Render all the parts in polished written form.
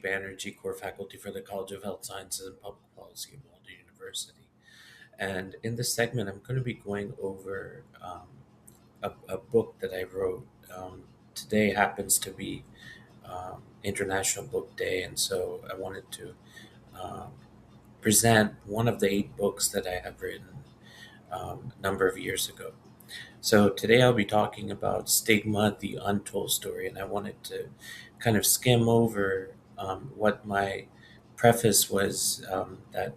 Banerjee, core faculty for the College of Health Sciences and Public Policy at Walden University. And in this segment, I'm going to be going over a book that I wrote. Today happens to be International Book Day, and so I wanted to um, present one of the 8 books that I have written a number of years ago. So today I'll be talking about Stigma, the Untold Story, and I wanted to kind of skim over what my preface was that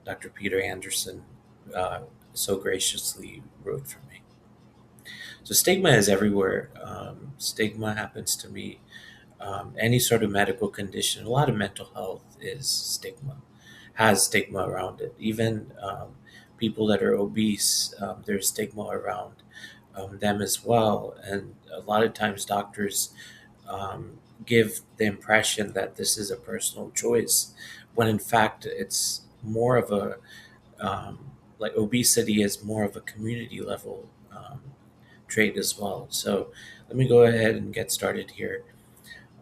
Dr. Peter Anderson uh, so graciously wrote for me. So stigma is everywhere. Stigma happens to me. Any sort of medical condition, a lot of mental health is stigma, has stigma around it. Even people that are obese, there's stigma around them as well. And a lot of times doctors um, give the impression that this is a personal choice, when in fact it's more of a, like obesity is more of a community level trait as well. So let me go ahead and get started here.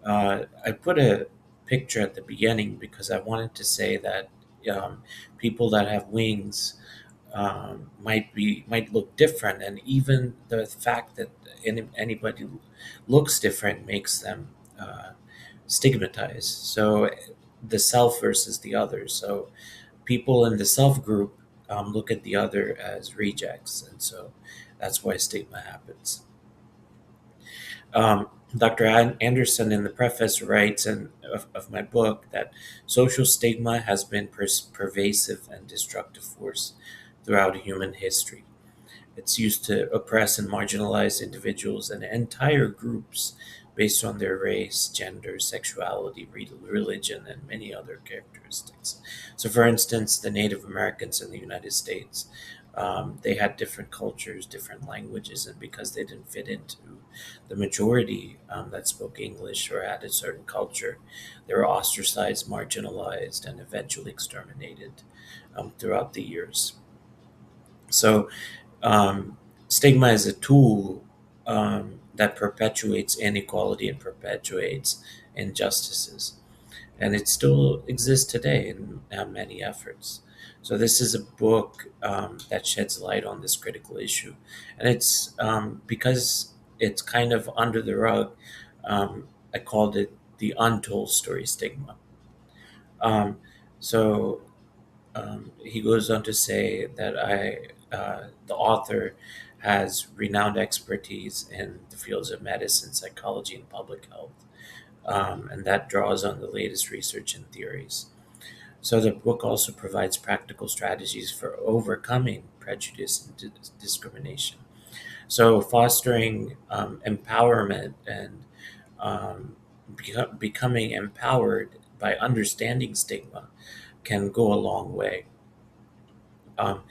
I put a picture at the beginning because I wanted to say that people that have wings might look different, and even the fact that anybody looks different makes them stigmatized. So the self versus the other. So people in the self group look at the other as rejects, and so that's why stigma happens. Dr. Anderson in the preface writes of my book that social stigma has been pervasive and destructive force throughout human history. It's used to oppress and marginalize individuals and entire groups based on their race, gender, sexuality, religion, and many other characteristics. So, for instance, the Native Americans in the United States, they had different cultures, different languages, and because they didn't fit into the majority that spoke English or had a certain culture, they were ostracized, marginalized, and eventually exterminated throughout the years. So, um, stigma is a tool that perpetuates inequality and perpetuates injustices. And it still exists today in many efforts. So, this is a book that sheds light on this critical issue. And it's because it's kind of under the rug, I called it the Untold Story Stigma. Um, so, he goes on to say that the author has renowned expertise in the fields of medicine, psychology, and public health, and that draws on the latest research and theories. So the book also provides practical strategies for overcoming prejudice and discrimination. So fostering empowerment and becoming empowered by understanding stigma can go a long way. Um,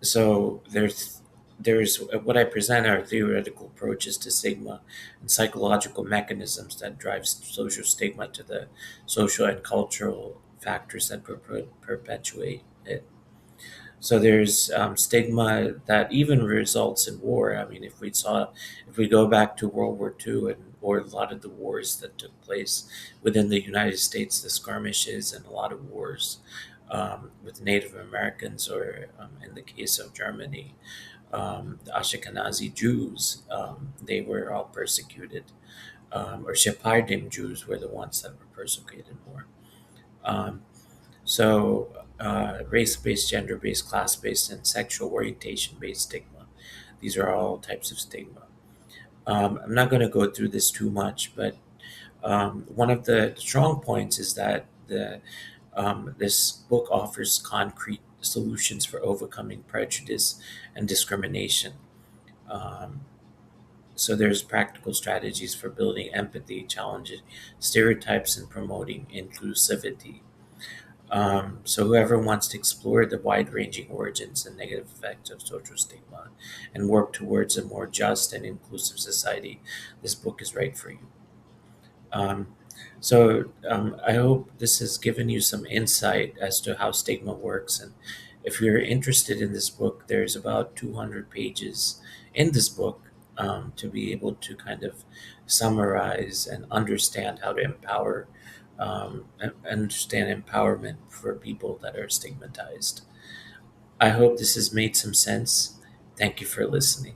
so there's what I present are theoretical approaches to stigma and psychological mechanisms that drive social stigma to the social and cultural factors that perpetuate it. So there's stigma that even results in war. I mean, if we go back to World War II and or a lot of the wars that took place within the United States, the skirmishes and a lot of wars with Native Americans, or in the case of Germany, the Ashkenazi Jews, they were all persecuted, or Sephardim Jews were the ones that were persecuted more. Um, race-based, gender-based, class-based, and sexual orientation-based stigma. These are all types of stigma. I'm not going to go through this too much, but one of the strong points is that this book offers concrete solutions for overcoming prejudice and discrimination. Um, so there's practical strategies for building empathy, challenging stereotypes, and promoting inclusivity. So whoever wants to explore the wide-ranging origins and negative effects of social stigma and work towards a more just and inclusive society, this book is right for you. Um, I hope this has given you some insight as to how stigma works. And if you're interested in this book, there's about 200 pages in this book to be able to kind of summarize and understand how to empower and understand empowerment for people that are stigmatized. I hope this has made some sense. Thank you for listening.